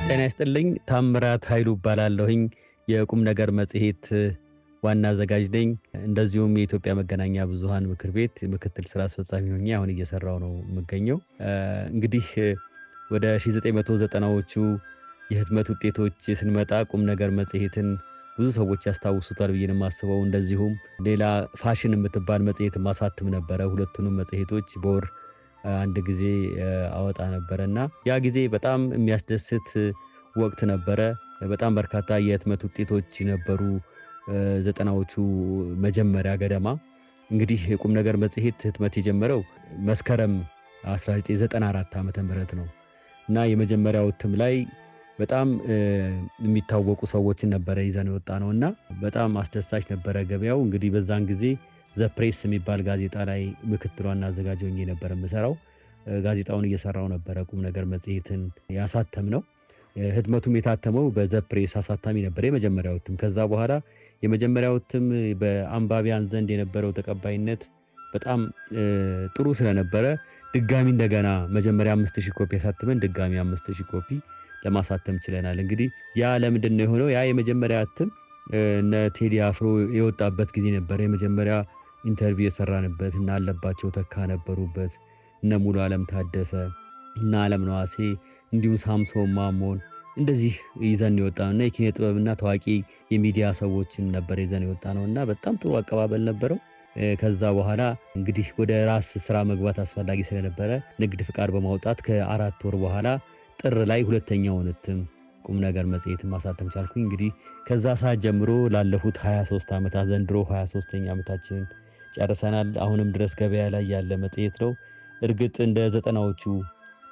ጤና ይስጥልኝ ታምራት ኃይሉ እባላለሁኝ የቁም ነገር መጽሔት ዋና አዘጋጅ ነኝ እንደዚሁም የኢትዮጵያ መገናኛ ብዙሃን ምክር ቤት ምክትል ስራ አስፈጻሚ ሆኜ አሁን እየሰራው ነው የምገኘው እንግዲህ ወደ 1990ዎቹ የህትመት ውጤቶች ስንመጣ ቁም ነገር መጽሔትን ብዙ ሰዎች ያስታውሱታል ብዬ ነው የማስበው እንደዚሁም ሌላ ፋሽን የምትባል መጽሔት ማሳተም ነበረ ሁለቱንም መጽሔቶች በወር አንድ ጊዜ አወጣ ነበርና ያ ጊዜ በጣም የሚያስደስት ወቅት ነበረ በጣም በርካታ የህትመት ውጤቶች ነበሩ 90ዎቹ መጀመሪያ ገደማ እንግዲህ የቁም ነገር መጽሔት ህትመት የጀመረው መስከረም 1994 ዓመተ ምህረት ነው እና የመጀመሪያው እትም ላይ በጣም የሚታወቁ ሰዎችን ነበር ይዘን የወጣነውና በጣም አስደሳች ነበረ ገበያው እንግዲህ በዛን ጊዜ ዘ ፕሬስ የሚባል ጋዜጣ ላይ ምክትል ዋና አዘጋጅ ሆኜ ነበር የምሰራው ጋዜጣውን እየሰራው ነበር ቁም ነገር መጽሔትን ያሳተምነው ህትመቱም የታተመው በዘ ፕሬስ አሳታሚ ነበር የመጀመሪያው እትም ከዛ በኋላ የመጀመሪያው እትም በአንባቢያን ዘንድ የነበረው ተቀባይነት በጣም ጥሩ ስለነበረ ድጋሚ እንደገና መጀመሪያ 5000 ኮፒ ያሳተመን ድጋሚ 5000 ኮፒ ለማሳተም ችለናል እንግዲህ ያ ለምንድን ነው የሆነው ያ የመጀመሪያ እትም እነ ቴዲ አፍሮ የወጣበት ጊዜ ነበር የመጀመሪያ ኢንተርቪው የሰራንበት እና አለባቸው ተካ ነበሩበት እነ ሙሉ ዓለም ታደሰ እና ዓለም ነዋሴ እንዲሁ ሳምሶን ማሞን እንደዚህ ይዘን የወጣነውና የኪነ ጥበብና ታዋቂ የሚዲያ ሰዎችን ነበር ይዘን የወጣነውና በጣም ጥሩ አቀባበል ነበረው ከዛ በኋላ እንግዲህ ወደ ራስ ስራ መግባት አስፈላጊ ስለነበረ ንግድ ፍቃድ በማውጣት ከ4 ወር በኋላ ጥር ላይ ሁለተኛውን እትም ቁም ነገር መጽሔት ማሳተም ቻልኩኝ እንግዲህ ከዛ ሰዓት ጀምሮ ላለፉት 23 ዓመታት ዘንድሮ 23ኛ ዓመታችንን ጨርሰናል አሁንም ድረስ ገበያ ላይ ያለ መጽሔት ነው እርግጥ እንደ 90ዎቹ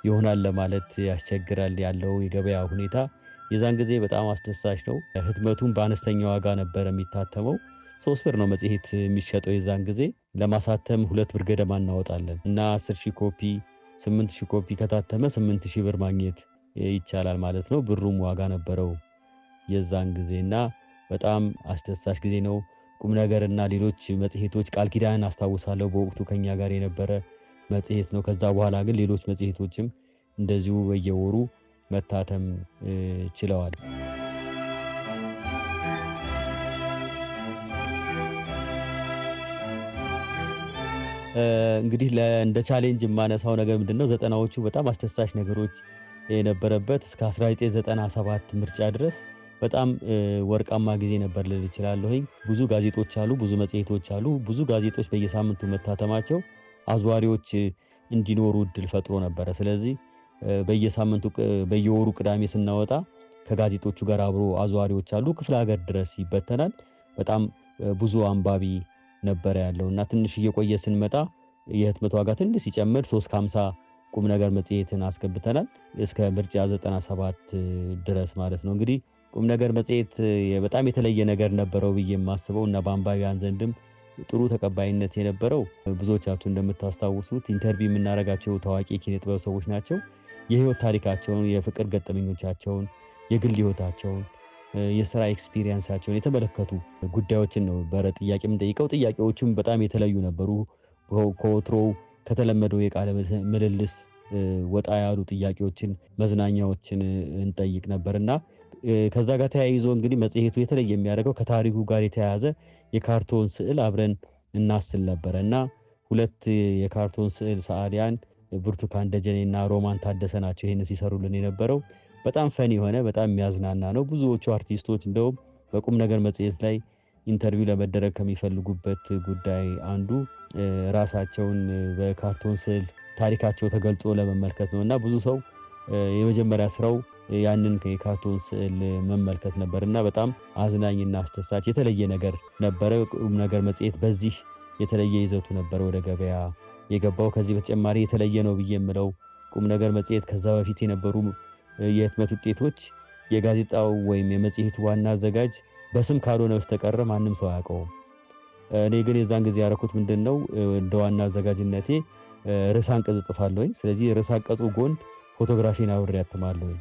ይሆናል ለማለት ያስቸግራል ያለው የገበያ ሁኔታ የዛን ጊዜ በጣም አስደሳች ነው ህትመቱን በአነስተኛ ዋጋ ነበር የሚታተመው 3 ብር ነው መጽሔት የሚሸጠው የዛን ጊዜ ለማሳተም 2 ብር ገደማ እናወጣለን እና 10000 ኮፒ 8000 ኮፒ ከታተመ 8000 ብር ማግኘት ይቻላል ማለት ነው ብሩም ዋጋ ነበረው የዛን ጊዜና በጣም አስደሳች ጊዜ ነው ቁም ነገርና ሌሎች መጽሔቶች ቃል ኪዳን አስታውሳለሁ በወቅቱ ከኛ ጋር የነበረ መጽሔት ነው ከዛ በኋላ ግን ሌሎች መጽሔቶችም እንደዚሁ በየወሩ መታተም ችለዋል እንግዲህ እንደ ቻሌንጅ ማነሳው ነገር ምንድነው 90ዎቹ በጣም አስደሳች ነገሮች የነበረበት እስከ 1997 ምርጫ ድረስ በጣም ወርቃማ ጊዜ ነበር ልል እችላለሁኝ ብዙ ጋዜጦች አሉ ብዙ መጽሔቶች አሉ ብዙ ጋዜጦች በየሳምንቱ መታተማቸው አዝዋሪዎች እንዲኖሩ እድል ፈጥሮ ነበር ስለዚህ በየሳምንቱ በየወሩ ቅዳሜ ስናወጣ ከጋዜጦቹ ጋር አብሮ አዝዋሪዎች አሉ ክፍለ ሀገር ድረስ ይበተናል በጣም ብዙ አንባቢ ነበር ያለውና ትንሽ እየቆየ ስንመጣ የህትመት ዋጋ ትንሽ ሲጨምር 350 ቁም ነገር መጽሔትን አስገብተናል እስከ ምርጫ 97 ድረስ ማለት ነው እንግዲህ ቁም ነገር መጽሔት በጣም የተለየ ነገር ነበረው ብዬ የማስበው እና በአንባቢያን ዘንድም ጥሩ ተቀባይነት የነበረው ብዙዎቻችሁ እንደምታስታውሱት ኢንተርቪው የምናረጋቸው ታዋቂ ኪነ ጥበብ ሰዎች ናቸው የህይወት ታሪካቸውን የፍቅር ገጠመኞቻቸውን የግል ህይወታቸውን የሥራ ኤክስፒሪየንሳቸውን የተመለከቱ ጉዳዮችን ነው በጥያቄ የምንጠይቀው ጥያቄዎቹም በጣም የተለዩ ነበሩ ከወትሮ ከተለመደው የቃለ ምልልስ ወጣ ያሉ ጥያቄዎችን መዝናኛዎችን እንጠይቅ ነበርና ከዛ ጋር ተያይዞ እንግዲህ መጽሔቱ የተለየ የሚያደርገው ከታሪኩ ጋር የተያያዘ የካርቶን ስዕል አብረን እናስል ነበርና ሁለት የካርቶን ስዕል ሰዓሊያን ብርቱካን ደጀኔና ሮማን ታደሰ ናቸው ይሄን ሲሰሩልን የነበረው በጣም ፈኒ ሆነ በጣም የሚያዝናና ነው ብዙዎቹ አርቲስቶች እንደው በቁም ነገር መጽሔት ላይ ኢንተርቪው ለመደረግ ከሚፈልጉበት ጉዳይ አንዱ ራሳቸውን በካርቶን ስዕል ታሪካቸው ተገልጾ ለመመልከት ነውና ብዙ ሰው የመጀመሪያ ስራው ያንን የካርቶን ስዕል መመልከት ነበርና በጣም አዝናኝና አስደሳች የተለየ ነገር ነበር ቁም ነገር መጽሔት በዚህ የተለየ ይዘቱ ነበር ወደ ገበያ የገባው ከዚህ በተጨማሪ የተለየ ነው ብዬ የምለው ቁም ነገር መጽሔት ከዛ በፊት የነበሩ የህትመት ውጤቶች የጋዜጣው ወይም የመጽሔቱ ዋና አዘጋጅ በስም ካልሆነ በስተቀር ማንም ሰው አያውቀውም እኔ ግን የዛን ጊዜ ያረኩት ምንድነው እንደ ዋና አዘጋጅነቴ ርዕሰ አንቀጽ ጽፋለሁኝ ስለዚህ ርዕሰ አንቀጹ ጎን ፎቶግራፊን አብሬ አትማለሁኝ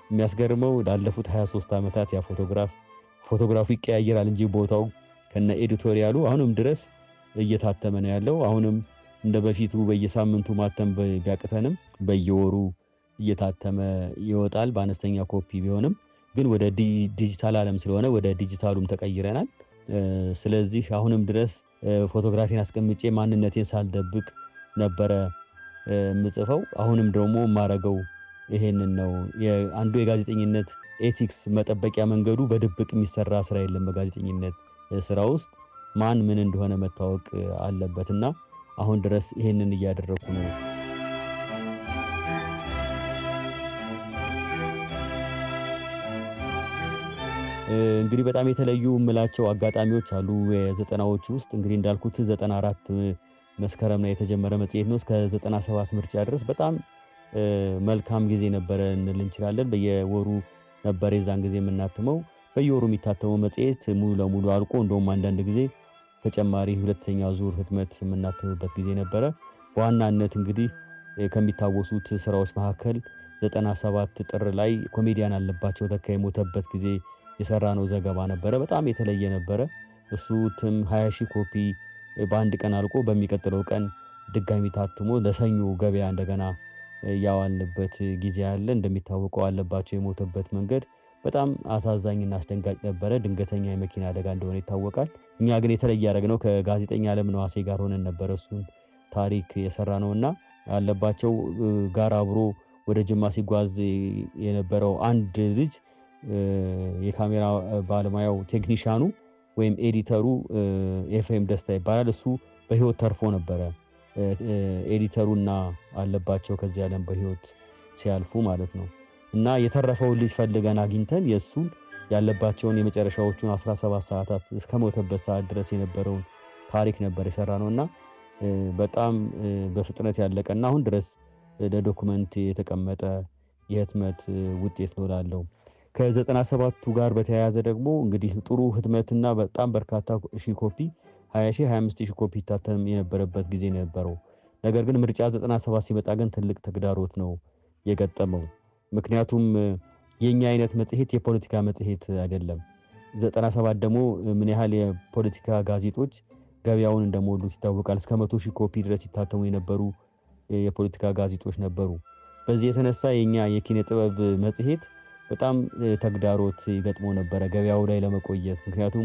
የሚያስገርመው ላለፉት 23 ዓመታት ያ ፎቶግራፉ ይቀያየራል እንጂ ቦታው ከነ ኤዲቶሪያሉ አሁንም ድረስ እየታተመ ነው ያለው አሁንም እንደበፊቱ በየሳምንቱ ማተም ቢያቅተንም በየወሩ እየታተመ ይወጣል በአነስተኛ ኮፒ ቢሆንም ግን ወደ ዲጂታል ዓለም ስለሆነ ወደ ዲጂታሉም ተቀይረናል። ስለዚህ አሁንም ድረስ ፎቶግራፊን አስቀምጬ ማንነቴን ሳልደብቅ ነበረ የምጽፈው። አሁንም ደግሞ የማደርገው ይሄንን ነው። አንዱ የጋዜጠኝነት ኤቲክስ መጠበቂያ መንገዱ በድብቅ የሚሰራ ስራ የለም። በጋዜጠኝነት ስራ ውስጥ ማን ምን እንደሆነ መታወቅ አለበትና አሁን ድረስ ይሄንን እያደረኩ ነው። እንግዲህ በጣም የተለዩ የምላቸው አጋጣሚዎች አሉ። የዘጠናዎቹ ውስጥ እንግዲህ እንዳልኩት 94 መስከረም ላይ የተጀመረ መጽሔት ነው። እስከ 97 ምርጫ ድረስ በጣም መልካም ጊዜ ነበረ እንል እንችላለን። በየወሩ ነበር የዛን ጊዜ የምናትመው። በየወሩ የሚታተመው መጽሔት ሙሉ ለሙሉ አልቆ እንደውም አንዳንድ ጊዜ ተጨማሪ ሁለተኛ ዙር ህትመት የምናትምበት ጊዜ ነበረ። በዋናነት እንግዲህ ከሚታወሱት ስራዎች መካከል 97 ጥር ላይ ኮሜዲያን አለባቸው ተካ የሞተበት ጊዜ የሰራነው ዘገባ ነበረ። በጣም የተለየ ነበረ። እሱ 20,000 ኮፒ በአንድ ቀን አልቆ በሚቀጥለው ቀን ድጋሚ ታትሞ ለሰኞ ገበያ እንደገና ያዋልንበት ጊዜ አለ። እንደሚታወቀው አለባቸው የሞተበት መንገድ በጣም አሳዛኝና አስደንጋጭ ነበረ። ድንገተኛ የመኪና አደጋ እንደሆነ ይታወቃል። እኛ ግን የተለየ ያደረግነው ከጋዜጠኛ አለምነህ ዋሴ ጋር ሆነን ነበር እሱን ታሪክ የሰራነውና አለባቸው ጋር አብሮ ወደ ጅማ ሲጓዝ የነበረው አንድ ልጅ የካሜራ ባለሙያው ቴክኒሻኑ ወይም ኤዲተሩ ኤፍሬም ደስታ ይባላል። እሱ በህይወት ተርፎ ነበረ። ኤዲተሩና አለባቸው ከዚህ ዓለም በህይወት ሲያልፉ ማለት ነው። እና የተረፈውን ልጅ ፈልገን አግኝተን የሱን ያለባቸውን የመጨረሻዎቹን 17 ሰዓታት እስከሞተበት ሰዓት ድረስ የነበረውን ታሪክ ነበር የሰራነውና በጣም በፍጥነት ያለቀና አሁን ድረስ ለዶክመንት የተቀመጠ የህትመት ውጤት ነው እላለሁ። ከ97ቱ ጋር በተያያዘ ደግሞ እንግዲህ ጥሩ ህትመትና በጣም በርካታ ሺህ ኮፒ 20,000 25,000 ኮፒ ታተም የነበረበት ጊዜ ነበረው። ነገር ግን ምርጫ 97 ሲመጣ ግን ትልቅ ተግዳሮት ነው የገጠመው። ምክንያቱም የኛ አይነት መጽሔት የፖለቲካ መጽሔት አይደለም። 97 ደግሞ ምን ያህል የፖለቲካ ጋዜጦች ገበያውን እንደሞሉት ይታወቃል። እስከ 100,000 ኮፒ ድረስ ይታተሙ የነበሩ የፖለቲካ ጋዜጦች ነበሩ። በዚህ የተነሳ የኛ የኪነ ጥበብ መጽሔት በጣም ተግዳሮት ይገጥመው ነበረ ገበያው ላይ ለመቆየት። ምክንያቱም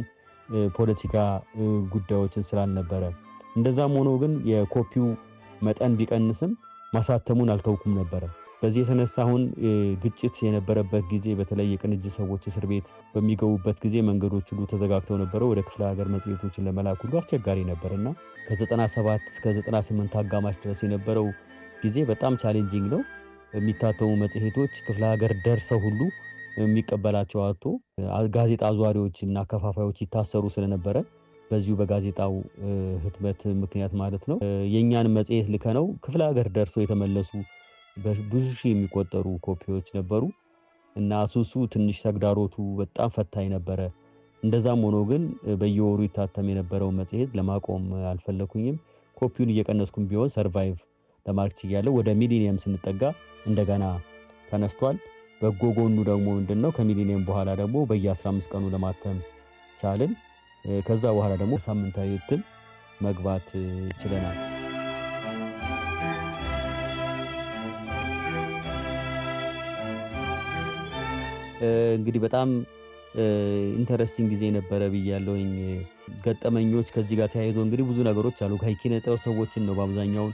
ፖለቲካ ጉዳዮችን ስላልነበረ። እንደዛም ሆኖ ግን የኮፒው መጠን ቢቀንስም ማሳተሙን አልተውኩም ነበረ። በዚህ የተነሳ አሁን ግጭት የነበረበት ጊዜ በተለይ የቅንጅት ሰዎች እስር ቤት በሚገቡበት ጊዜ መንገዶች ሁሉ ተዘጋግተው ነበረ። ወደ ክፍለ ሀገር መጽሔቶችን ለመላክ ሁሉ አስቸጋሪ ነበርና ከ97 እስከ 98 አጋማሽ ድረስ የነበረው ጊዜ በጣም ቻሌንጂንግ ነው። የሚታተሙ መጽሔቶች ክፍለ ሀገር ደርሰው ሁሉ የሚቀበላቸው አጥቶ ጋዜጣ አዟሪዎችና ከፋፋዮች ይታሰሩ ስለነበረ በዚሁ በጋዜጣው ህትመት ምክንያት ማለት ነው የኛን መጽሔት ልከነው ክፍለ ሀገር ደርሰው የተመለሱ ብዙ ሺህ የሚቆጠሩ ኮፒዎች ነበሩ እና እሱ ትንሽ ተግዳሮቱ በጣም ፈታኝ ነበረ። እንደዛም ሆኖ ግን በየወሩ ይታተም የነበረው መጽሔት ለማቆም አልፈለኩኝም። ኮፒውን እየቀነስኩም ቢሆን ሰርቫይቭ ለማድረግ ችያለሁ። ወደ ሚሊኒየም ስንጠጋ እንደገና ተነስቷል። በጎ ጎኑ ደግሞ ምንድነው ከሚሊኒየም በኋላ ደግሞ በየ15 ቀኑ ለማተም ቻልን። ከዛ በኋላ ደግሞ ሳምንታዊ እትም መግባት ችለናል። እንግዲህ በጣም ኢንተረስቲንግ ጊዜ ነበረ ብያለሁኝ። ገጠመኞች ከዚህ ጋር ተያይዞ እንግዲህ ብዙ ነገሮች አሉ። ከኪነ ጥበብ ሰዎችን ነው በአብዛኛው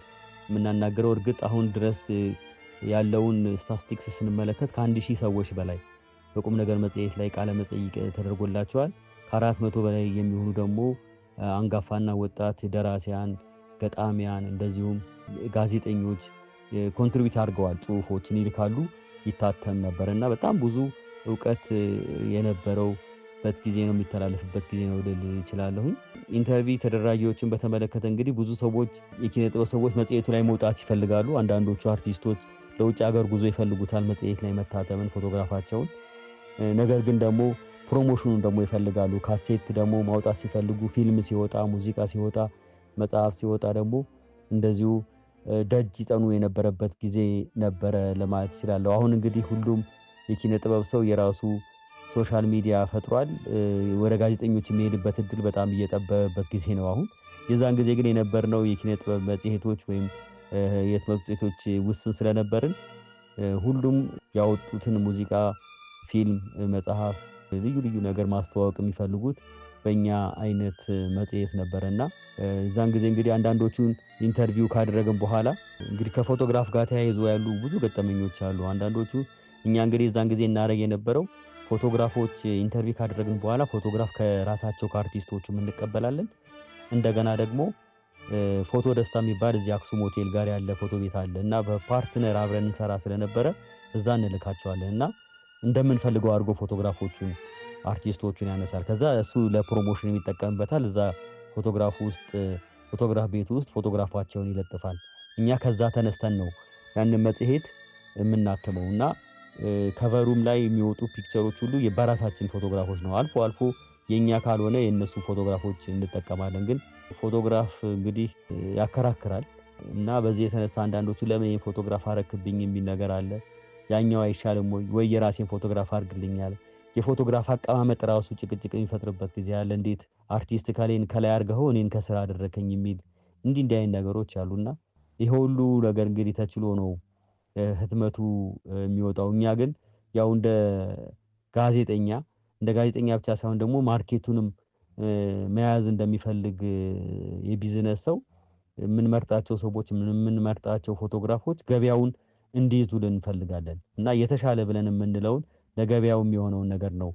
የምናናገረው። እርግጥ አሁን ድረስ ያለውን ስታቲስቲክስ ስንመለከት ከ1000 ሰዎች በላይ በቁም ነገር መጽሔት ላይ ቃለ መጠይቅ ተደርጎላቸዋል። ከ400 በላይ የሚሆኑ ደግሞ አንጋፋና ወጣት ደራሲያን፣ ገጣሚያን እንደዚሁም ጋዜጠኞች ኮንትሪቢዩት አድርገዋል። ጽሁፎችን ይልካሉ፣ ይታተም ነበርና በጣም ብዙ ዕውቀት የነበረውበት ጊዜ ነው፣ የሚተላለፍበት ጊዜ ነው ልል እችላለሁኝ። ኢንተርቪው ተደራጊዎችን በተመለከተ እንግዲህ ብዙ ሰዎች የኪነ ጥበብ ሰዎች መጽሔቱ ላይ መውጣት ይፈልጋሉ። አንዳንዶቹ አርቲስቶች ለውጭ ሀገር ጉዞ ይፈልጉታል መጽሔት ላይ መታተምን ፎቶግራፋቸውን። ነገር ግን ደግሞ ፕሮሞሽኑን ደግሞ ይፈልጋሉ። ካሴት ደግሞ ማውጣት ሲፈልጉ፣ ፊልም ሲወጣ፣ ሙዚቃ ሲወጣ፣ መጽሐፍ ሲወጣ ደግሞ እንደዚሁ ደጅ ይጠኑ የነበረበት ጊዜ ነበረ ለማለት እችላለሁ። አሁን እንግዲህ ሁሉም የኪነ ጥበብ ሰው የራሱ ሶሻል ሚዲያ ፈጥሯል። ወደ ጋዜጠኞች የሚሄድበት እድል በጣም እየጠበበበት ጊዜ ነው አሁን። የዛን ጊዜ ግን የነበርነው የኪነ ጥበብ መጽሔቶች ወይም የህትመት ውጤቶች ውስን ስለነበርን ሁሉም ያወጡትን ሙዚቃ፣ ፊልም፣ መጽሐፍ፣ ልዩ ልዩ ነገር ማስተዋወቅ የሚፈልጉት በእኛ አይነት መጽሔት ነበረና እዛን ጊዜ እንግዲህ አንዳንዶቹን ኢንተርቪው ካደረግን በኋላ እንግዲህ ከፎቶግራፍ ጋር ተያይዞ ያሉ ብዙ ገጠመኞች አሉ። አንዳንዶቹ እኛ እንግዲህ እዛን ጊዜ እናደርግ የነበረው ፎቶግራፎች ኢንተርቪው ካደረግን በኋላ ፎቶግራፍ ከራሳቸው ከአርቲስቶቹም እንቀበላለን። እንደገና ደግሞ ፎቶ ደስታ የሚባል እዚህ አክሱም ሆቴል ጋር ያለ ፎቶ ቤት አለ እና በፓርትነር አብረን እንሰራ ስለነበረ እዛ እንልካቸዋለን እና እንደምንፈልገው አድርጎ ፎቶግራፎቹን አርቲስቶቹን ያነሳል። ከዛ እሱ ለፕሮሞሽን የሚጠቀምበታል። እዛ ፎቶግራፍ ቤት ውስጥ ፎቶግራፋቸውን ይለጥፋል። እኛ ከዛ ተነስተን ነው ያንን መጽሔት የምናትመው እና ከቨሩም ላይ የሚወጡ ፒክቸሮች ሁሉ በራሳችን ፎቶግራፎች ነው። አልፎ አልፎ የኛ ካልሆነ የነሱ ፎቶግራፎች እንጠቀማለን። ግን ፎቶግራፍ እንግዲህ ያከራክራል እና በዚህ የተነሳ አንዳንዶቹ ለምን ይሄን ፎቶግራፍ አረክብኝ የሚል ነገር አለ። ያኛው አይሻልም ወይ የራሴን ፎቶግራፍ አድርግልኛል። የፎቶግራፍ አቀማመጥ ራሱ ጭቅጭቅ የሚፈጥርበት ጊዜ አለ። እንዴት አርቲስት ከሌን ከላይ አድርገው እኔን ከስራ አደረከኝ የሚል እንዲህ አይነት ነገሮች አሉና ይሄ ሁሉ ነገር እንግዲህ ተችሎ ነው ህትመቱ የሚወጣው። እኛ ግን ያው ጋዜጠኛ እንደ ጋዜጠኛ ብቻ ሳይሆን ደግሞ ማርኬቱንም መያዝ እንደሚፈልግ የቢዝነስ ሰው የምንመርጣቸው ሰዎች የምንመርጣቸው ፎቶግራፎች ገበያውን እንዲይዙልን እንፈልጋለን እና የተሻለ ብለን የምንለውን ለገበያው የሚሆነውን ነገር ነው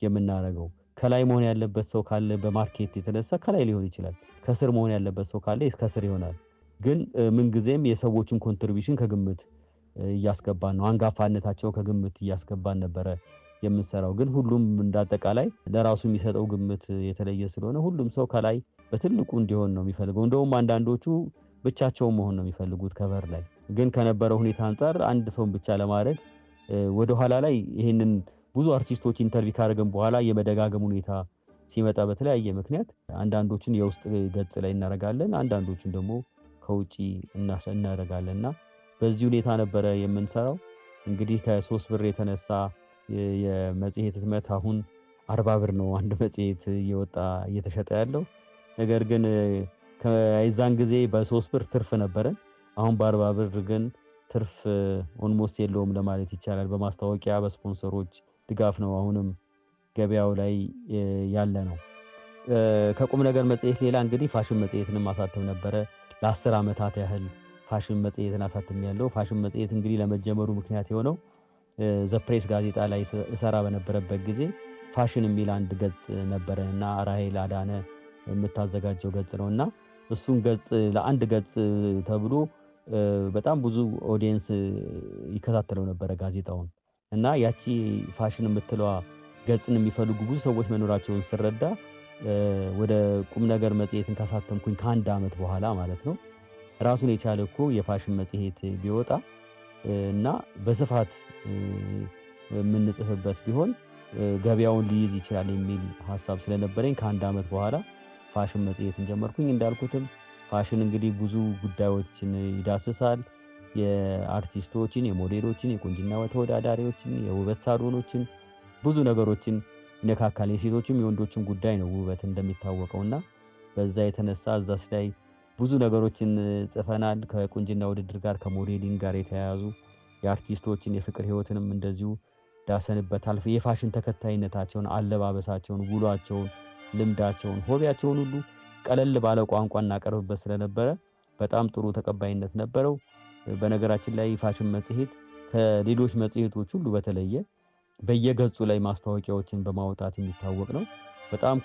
የምናደርገው። ከላይ መሆን ያለበት ሰው ካለ በማርኬት የተነሳ ከላይ ሊሆን ይችላል። ከስር መሆን ያለበት ሰው ካለ ከስር ይሆናል። ግን ምንጊዜም የሰዎችን ኮንትሪቢዩሽን ከግምት እያስገባን ነው። አንጋፋነታቸው ከግምት እያስገባን ነበረ የምንሰራው። ግን ሁሉም እንዳጠቃላይ ለራሱ የሚሰጠው ግምት የተለየ ስለሆነ ሁሉም ሰው ከላይ በትልቁ እንዲሆን ነው የሚፈልገው። እንደውም አንዳንዶቹ ብቻቸውን መሆን ነው የሚፈልጉት ከቨር ላይ። ግን ከነበረው ሁኔታ አንፃር አንድ ሰውን ብቻ ለማድረግ ወደ ኋላ ላይ ይሄንን ብዙ አርቲስቶች ኢንተርቪው ካደረግን በኋላ የመደጋገም ሁኔታ ሲመጣ በተለያየ ምክንያት አንዳንዶችን የውስጥ ገጽ ላይ እናደርጋለን፣ አንዳንዶችን ደግሞ ከውጪ እናደርጋለንና በዚህ ሁኔታ ነበረ የምንሰራው። እንግዲህ ከ3 ብር የተነሳ የመጽሔት ህትመት አሁን 40 ብር ነው አንድ መጽሔት እየተሸጠ ያለው። ነገር ግን ከዛን ጊዜ በ3 ብር ትርፍ ነበረን። አሁን በ40 ብር ግን ትርፍ ኦልሞስት የለውም ለማለት ይቻላል። በማስታወቂያ በስፖንሰሮች ድጋፍ ነው አሁንም ገበያው ላይ ያለ ነው። ከቁም ነገር መጽሔት ሌላ እንግዲህ ፋሽን መጽሔትንም ማሳተም ነበረ። ለ10 ዓመታት ያህል ፋሽን መጽሔትን አሳትሜያለሁ። ፋሽን መጽሔት እንግዲህ ለመጀመሩ ምክንያት የሆነው ዘፕሬስ ጋዜጣ ላይ እሰራ በነበረበት ጊዜ ፋሽን የሚል አንድ ገጽ ነበረና ራሄል አዳነ የምታዘጋጀው ገጽ ነውና እሱን ገጽ ለአንድ ገጽ ተብሎ በጣም ብዙ ኦዲየንስ ይከታተለው ነበረ ጋዜጣውን እና ያቺ ፋሽን የምትለዋ ገጽን የሚፈልጉ ብዙ ሰዎች መኖራቸውን ስረዳ ወደ ቁም ነገር መጽሔትን ካሳተምኩኝ ከአንድ ዓመት በኋላ ማለት ነው ራሱን የቻለ እኮ የፋሽን መጽሔት ቢወጣ እና በስፋት የምንጽፍበት ቢሆን ገበያውን ሊይዝ ይችላል የሚል ሐሳብ ስለነበረኝ ከአንድ ዓመት በኋላ ፋሽን መጽሔትን ጀመርኩኝ። እንዳልኩትም ፋሽን እንግዲህ ብዙ ጉዳዮችን ይዳስሳል። የአርቲስቶችን፣ የሞዴሎችን፣ የቁንጅና ተወዳዳሪዎችን፣ የውበት ሳሎኖችን ብዙ ነገሮችን ይነካካል። የሴቶችም የወንዶችም ጉዳይ ነው ውበት እንደሚታወቀውና በዛ የተነሳ እዛስ ላይ ብዙ ነገሮችን ጽፈናል። ከቁንጅና ውድድር ጋር ከሞዴሊንግ ጋር የተያያዙ የአርቲስቶችን የፍቅር ህይወትንም እንደዚሁ ዳሰንበታል። የፋሽን ተከታይነታቸውን፣ አለባበሳቸውን፣ ውሏቸውን፣ ልምዳቸውን፣ ሆቢያቸውን ሁሉ ቀለል ባለ ቋንቋ እናቀርብበት ስለነበረ በጣም ጥሩ ተቀባይነት ነበረው። በነገራችን ላይ ፋሽን መጽሔት ከሌሎች መጽሔቶች ሁሉ በተለየ በየገጹ ላይ ማስታወቂያዎችን በማውጣት የሚታወቅ ነው። በጣም